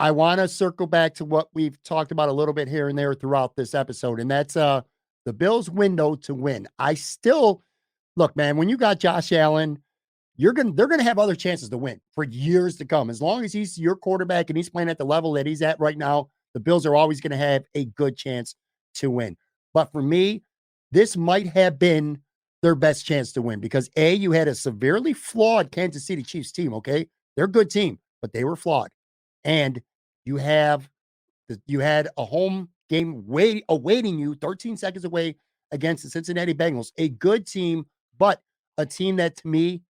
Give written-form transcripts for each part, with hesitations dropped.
I want to circle back to what we've talked about a little bit here and there throughout this episode, and that's the Bills' window to win. I still look, man, when you got Josh Allen, they're gonna have other chances to win for years to come. As long as he's your quarterback and he's playing at the level that he's at right now, the Bills are always gonna have a good chance to win. But for me, this might have been their best chance to win because you had a severely flawed Kansas City Chiefs team. Okay, they're a good team, but they were flawed, and you have you had a home game awaiting you 13 seconds away against the Cincinnati Bengals, a good team, but a team that to me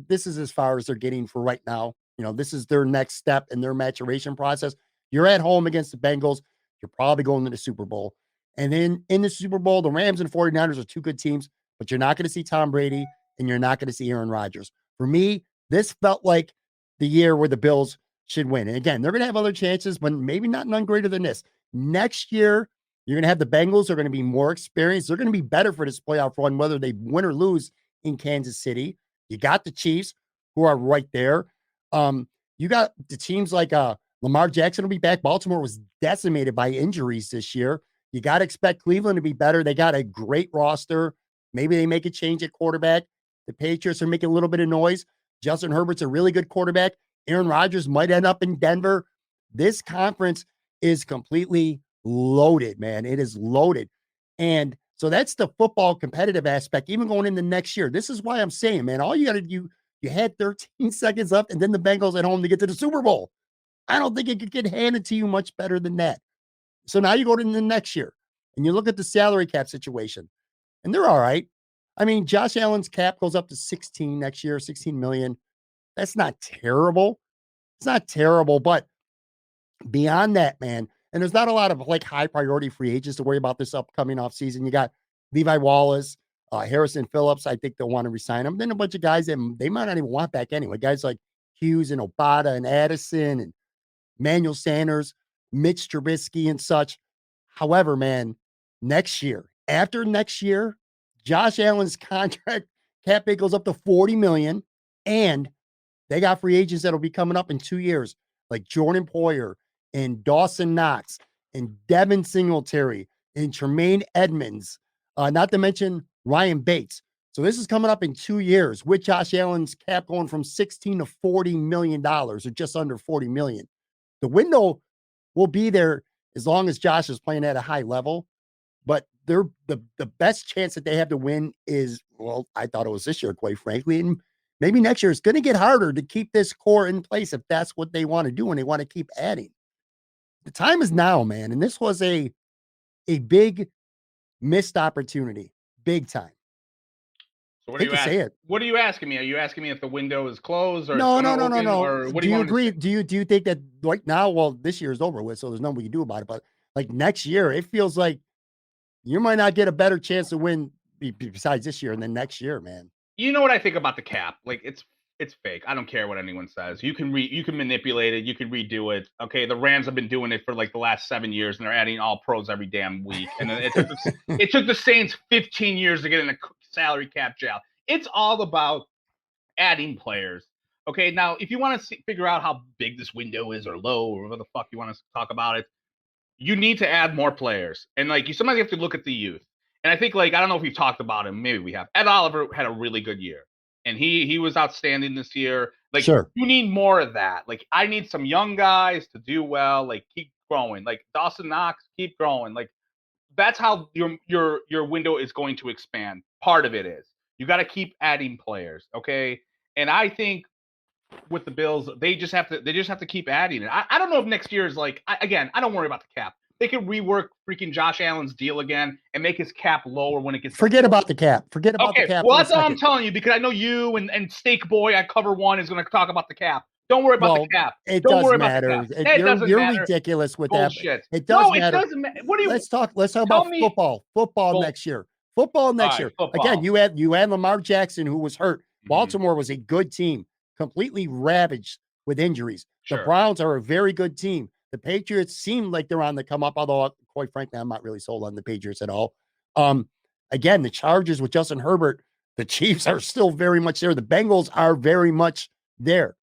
this is as far as they're getting for right now. This is their next step in their maturation process. You're at home against the Bengals. You're probably going to the Super Bowl. And then in the Super Bowl, the Rams and 49ers are two good teams, but you're not going to see Tom Brady and you're not going to see Aaron Rodgers. For me, this felt like the year where the Bills should win. And again, they're going to have other chances, but maybe not none greater than this. Next year, you're going to have the Bengals are going to be more experienced. They're going to be better for this playoff run, whether they win or lose in Kansas City. You got the Chiefs who are right there. You got the teams like Lamar Jackson will be back. Baltimore was decimated by injuries this year. You got to expect Cleveland to be better. They got a great roster. Maybe they make a change at quarterback. The Patriots are making a little bit of noise. Justin Herbert's a really good quarterback. Aaron Rodgers might end up in Denver. This conference is completely loaded, man. It is loaded. And so that's the football competitive aspect, even going into next year. This is why I'm saying, man, all you got to do, you had 13 seconds left and then the Bengals at home to get to the Super Bowl. I don't think it could get handed to you much better than that. So now you go to the next year and you look at the salary cap situation and they're all right. I mean, Josh Allen's cap goes up to 16 next year, 16 million. That's not terrible. It's not terrible, but beyond that, man, and there's not a lot of like high priority free agents to worry about this upcoming offseason. You got Levi Wallace, Harrison Phillips. I think they'll want to resign him. Then a bunch of guys that they might not even want back anyway. Guys like Hughes and Obata and Addison and Manuel Sanders, Mitch Trubisky and such. However, man, after next year, Josh Allen's contract cap hit goes up to 40 million, and they got free agents that'll be coming up in 2 years, like Jordan Poyer and Dawson Knox and Devin Singletary and Tremaine Edmonds, not to mention Ryan Bates. So this is coming up in 2 years with Josh Allen's cap going from 16 to $40 million or just under 40 million. The window will be there as long as Josh is playing at a high level, but they're the best chance that they have to win is, well, I thought it was this year, quite frankly, and maybe next year. It's going to get harder to keep this core in place if that's what they want to do and they want to keep adding. The time is now, man, and this was a big missed opportunity, big time. So what are you asking? What are you asking me? Are you asking me if the window is closed or no? Or what do you agree? Do you think that right now? Well, this year is over with, so there's nothing we can do about it. But like next year, it feels like you might not get a better chance to win besides this year and then next year, man. You know what I think about the cap? Like it's fake. I don't care what anyone says. You can manipulate it. You can redo it. Okay, the Rams have been doing it for like the last 7 years, and they're adding all pros every damn week. And then it took the Saints 15 years to get in the salary cap jail. It's all about adding players. Okay, now if you want to figure out how big this window is or low or whatever the fuck you want to talk about it, you need to add more players. And like you sometimes have to look at the youth. And I think like I don't know if we've talked about him. Maybe we have. Ed Oliver had a really good year. And he was outstanding this year. Like sure. You need more of that. Like I need some young guys to do well. Like keep growing. Like Dawson Knox, keep growing. Like that's how your window is going to expand. Part of it is you got to keep adding players. Okay, and I think with the Bills, they just have to keep adding it. I don't know if next year is like I don't worry about the cap. They can rework freaking Josh Allen's deal again and make his cap lower when it gets. Forget about the cap. Forget about the cap. Well, that's all I'm telling you because I know you and Steak Boy at Cover One is going to talk about the cap. Don't worry about the cap. It Don't doesn't matter. You're ridiculous with bullshit. That. It does matter. It doesn't matter. What do you? Let's talk about football. Football next year. Football next year. Football. Again, you had Lamar Jackson who was hurt. Mm-hmm. Baltimore was a good team, completely ravaged with injuries. Sure. The Browns are a very good team. The Patriots seem like they're on the come up, although quite frankly, I'm not really sold on the Patriots at all. Again, the Chargers with Justin Herbert, the Chiefs are still very much there. The Bengals are very much there.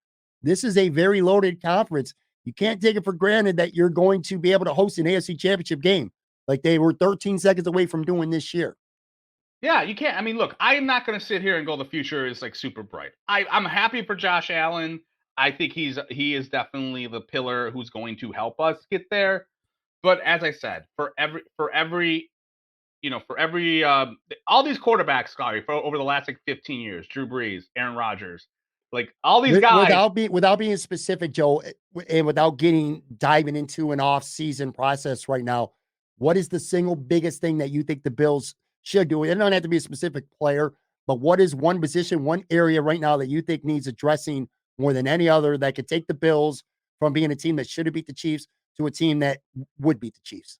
This is a very loaded conference. you can't take it for granted that you're going to be able to host an AFC championship game like they were 13 seconds away from doing this year. Yeah, you can't. I mean, look, I am not going to sit here and go the future is like super bright. I'm happy for Josh Allen. I think he is definitely the pillar who's going to help us get there. But as I said, for every all these quarterbacks, Scotty, for over the last like 15 years, Drew Brees, Aaron Rodgers, like all these guys. Without being specific, Joe, and without diving into an off-season process right now, what is the single biggest thing that you think the Bills should do? It don't have to be a specific player, but what is one position, one area right now that you think needs addressing more than any other that could take the Bills from being a team that should have beat the Chiefs to a team that would beat the Chiefs?